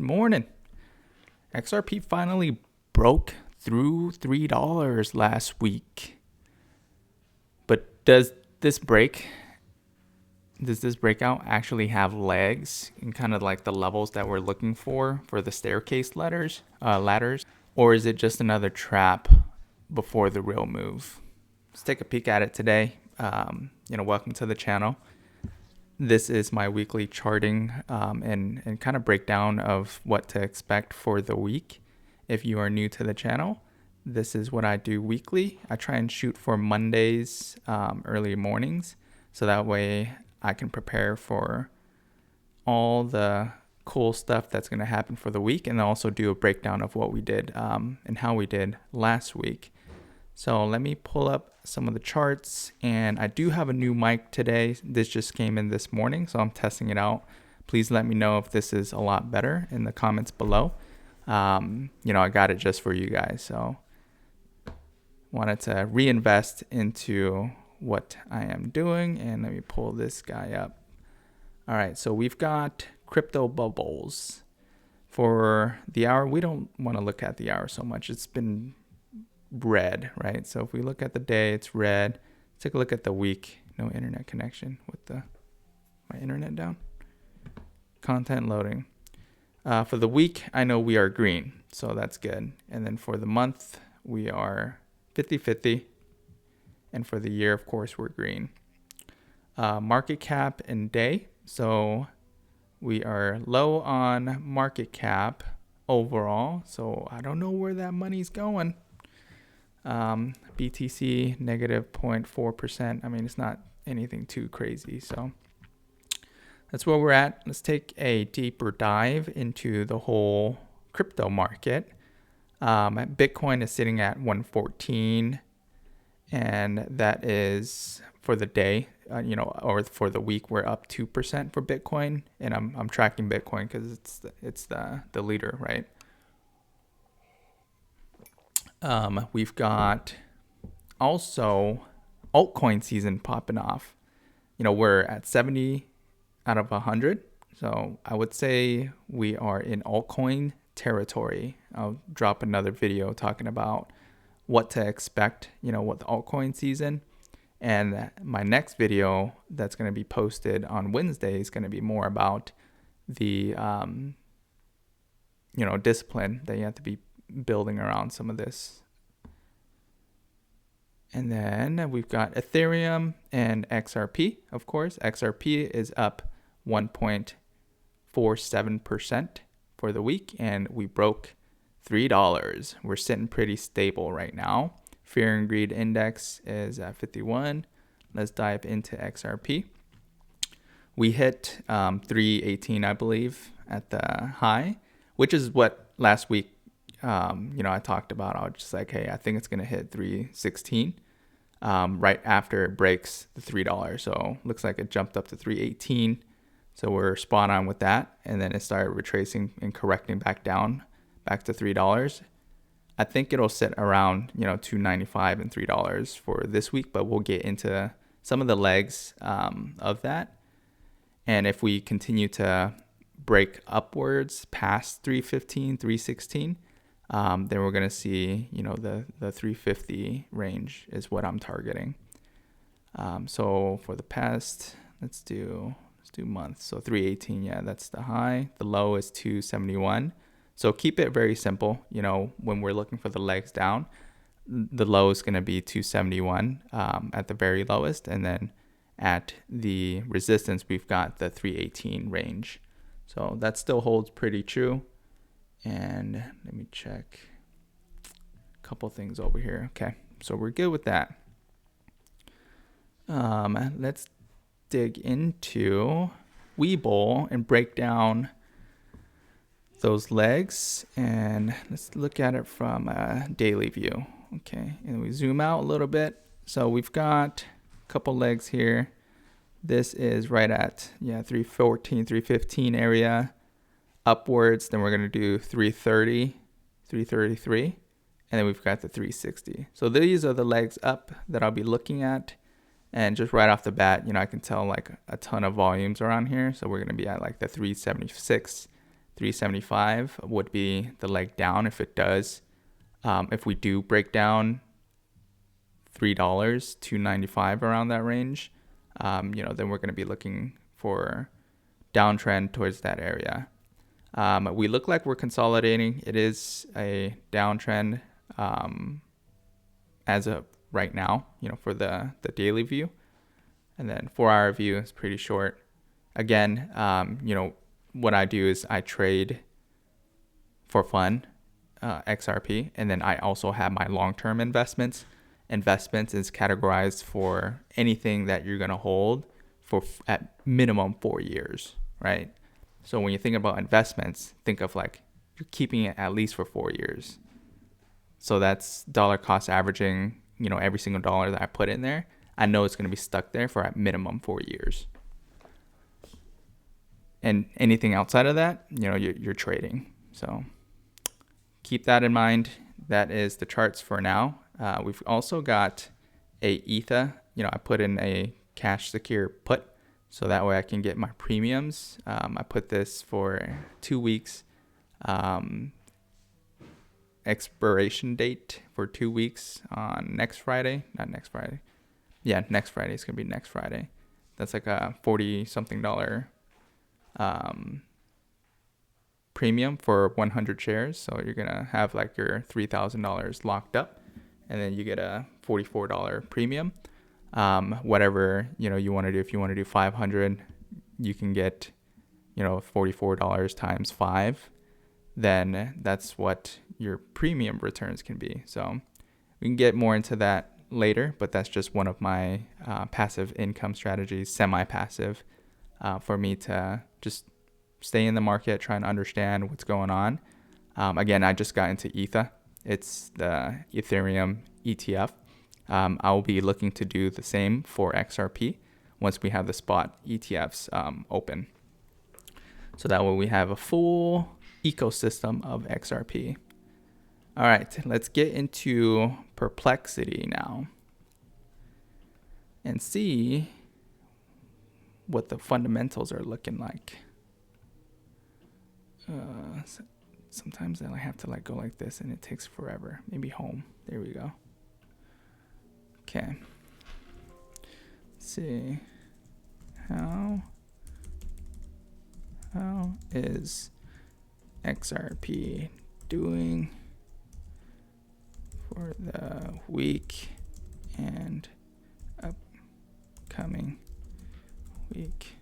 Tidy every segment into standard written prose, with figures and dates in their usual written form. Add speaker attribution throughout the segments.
Speaker 1: morning. XRP finally broke through $3 last week. But does this breakout actually have legs and kind of like the levels that we're looking for the staircase ladders? Or is it just another trap before the real move? Let's take a peek at it today. Welcome to the channel. This is my weekly charting and kind of breakdown of what to expect for the week. If you are new to the channel, this is what I do weekly. I try and shoot for Mondays, early mornings, so that way I can prepare for all the cool stuff that's going to happen for the week, and also do a breakdown of what we did and how we did last week. So let me pull up some of the charts, and I do have a new mic today. This just came in this morning, so I'm testing it out. Please let me know if this is a lot better in the comments below. I got it just for you guys, so wanted to reinvest into what I am doing. And let me pull this guy up. All right, so we've got crypto bubbles. For the hour, we don't want to look at the hour so much. It's been red, right? So if we look at the day, it's red. Let's take a look at the week. No internet connection with my internet down. Content loading. For the week, I know we are green, so that's good. And then for the month, we are 50-50. And for the year, of course, we're green. Market cap and day. So we are low on market cap overall. So I don't know where that money's going. BTC negative 0.4%. I mean, it's not anything too crazy. So that's where we're at. Let's take a deeper dive into the whole crypto market. Bitcoin is sitting at 114, and that is for the day, or for the week, we're up 2% for Bitcoin. And I'm tracking Bitcoin because it's the leader, right? We've got also altcoin season popping off. We're at 70 out of 100. So I would say we are in altcoin territory. I'll drop another video talking about what to expect, with the altcoin season. And my next video that's going to be posted on Wednesday is going to be more about the, discipline that you have to be building around some of this. And then we've got Ethereum and XRP. Of course, XRP is up 1.47% for the week, and we broke $3. We're sitting pretty stable right now. Fear and Greed Index is at 51. Let's dive into XRP. We hit 318, I believe, at the high, which is what last week I talked about. I was just like, hey, I think it's going to hit 316 right after it breaks the $3. So looks like it jumped up to 318. So we're spot on with that. And then it started retracing and correcting back down, back to $3. I think it'll sit around, $2.95 and $3 for this week, but we'll get into some of the legs of that. And if we continue to break upwards past 315, 316, then we're going to see, the 350 range is what I'm targeting. So for the past, let's do months. So 318, yeah, that's the high. The low is 271. So keep it very simple. When we're looking for the legs down, the low is going to be 271 at the very lowest. And then at the resistance, we've got the 318 range. So that still holds pretty true. And let me check a couple things over here. Okay, so we're good with that. Let's dig into Webull and break down those legs, and let's look at it from a daily view. Okay, and we zoom out a little bit. So we've got a couple legs here. This is right at 314, 315 area upwards. Then we're going to do 330, 333, and then we've got the 360. So these are the legs up that I'll be looking at. And just right off the bat, I can tell like a ton of volumes around here. So we're going to be at like the 376, 375 would be the leg down if it does. If we do break down $3, 295 around that range, then we're going to be looking for downtrend towards that area. We look like we're consolidating. It is a downtrend as of right now, for the daily view. And then 4-hour view is pretty short. Again, what I do is I trade for fun, XRP, and then I also have my long-term investments. Investments is categorized for anything that you're going to hold for at minimum 4 years, right? So when you think about investments, think of like you're keeping it at least for 4 years. So that's dollar cost averaging, every single dollar that I put in there, I know it's going to be stuck there for at minimum 4 years. And anything outside of that, you're trading. So keep that in mind. That is the charts for now. We've also got a ETH. I put in a cash secure put, so that way I can get my premiums. I put this for 2 weeks. Expiration date for 2 weeks on next Friday. Not next Friday. Yeah, next Friday. It's going to be next Friday. That's like a $40-something premium for 100 shares. So you're going to have like your $3,000 locked up, and then you get a $44 premium. Whatever, you want to do. If you want to do 500, you can get, $44 times 5. Then that's what your premium returns can be. So we can get more into that later, but that's just one of my passive income strategies, semi-passive, for me to just stay in the market, try and understand what's going on. Again, I just got into ETH. It's the Ethereum ETF. I will be looking to do the same for XRP once we have the spot ETFs open. So that way we have a full ecosystem of XRP. All right, let's get into Perplexity now and see what the fundamentals are looking like. Sometimes I have to go like this and it takes forever. Maybe home. There we go. Okay. Let's see. How is XRP doing for the week and upcoming week?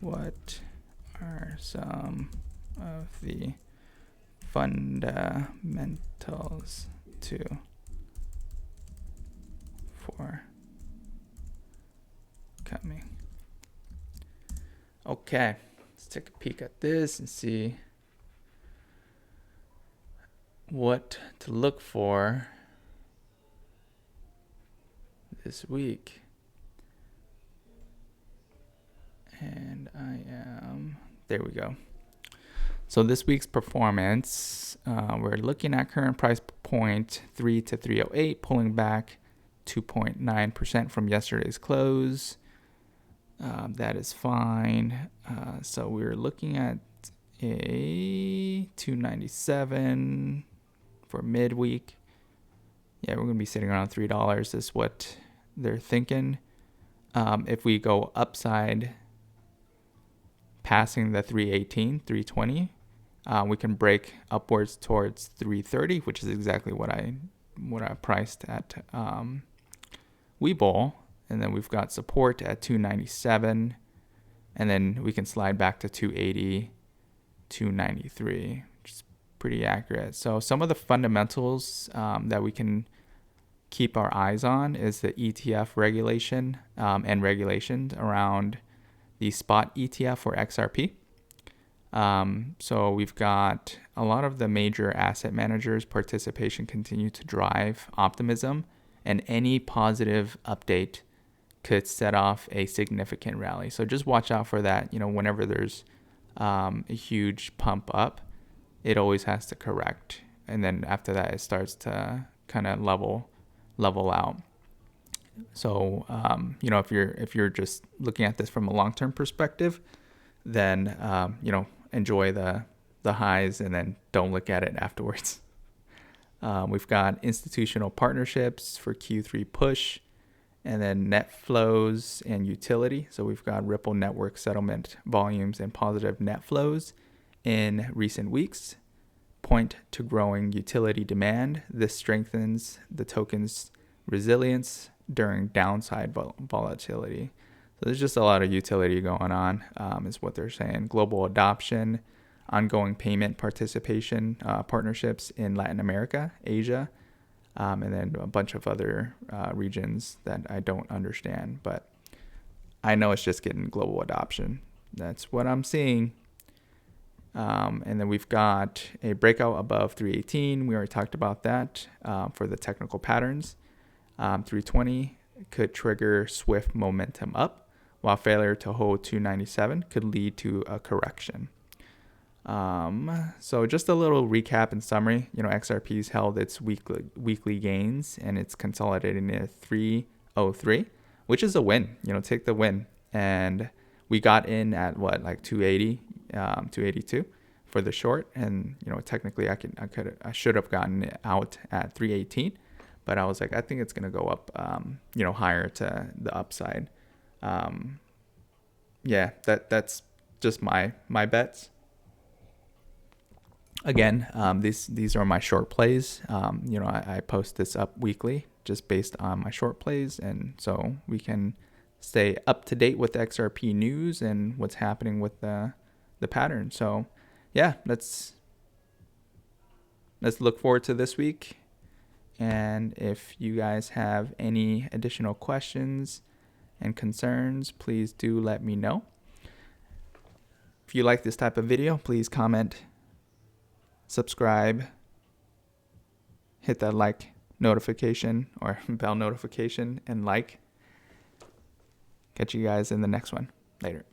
Speaker 1: What are some of the fundamentals for coming? Okay, let's take a peek at this and see what to look for this week. And there we go. So this week's performance, we're looking at current price point 3 to 308, pulling back 2.9% from yesterday's close. That is fine. So we're looking at a 297 for midweek. Yeah, we're going to be sitting around $3 is what they're thinking. If we go upside, passing the 318, 320, we can break upwards towards 330, which is exactly what I priced at Webull. And then we've got support at 297, and then we can slide back to 280, 293, which is pretty accurate. So some of the fundamentals that we can keep our eyes on is the ETF regulation and regulations around the spot ETF or XRP. So we've got a lot of the major asset managers' participation continue to drive optimism, and any positive update could set off a significant rally. So just watch out for that. Whenever there's a huge pump up, it always has to correct, and then after that it starts to kind of level out. So if you're just looking at this from a long-term perspective, then enjoy the highs and then don't look at it afterwards. We've got institutional partnerships for Q3 push, and then net flows and utility. So we've got Ripple network settlement volumes and positive net flows in recent weeks point to growing utility demand. This strengthens the token's resilience during downside volatility. So there's just a lot of utility going on, is what they're saying. Global adoption, ongoing payment participation, partnerships in Latin America, Asia, and then a bunch of other regions that I don't understand. But I know it's just getting global adoption. That's what I'm seeing. And then we've got a breakout above 318. We already talked about that for the technical patterns. 320 could trigger swift momentum up, while failure to hold 297 could lead to a correction. So just a little recap and summary. XRP's held its weekly gains, and it's consolidating at 303, which is a win. Take the win. And we got in at 280, 282 for the short, and technically I should have gotten it out at 318, but I was like, I think it's gonna go up, higher to the upside. That's just my bets. Again, these are my short plays. I post this up weekly just based on my short plays, and so we can stay up to date with XRP news and what's happening with the pattern. So yeah, let's look forward to this week. And if you guys have any additional questions and concerns, please do let me know. If you like this type of video, please comment, subscribe, hit that like notification or bell notification, and like. Catch you guys in the next one. Later.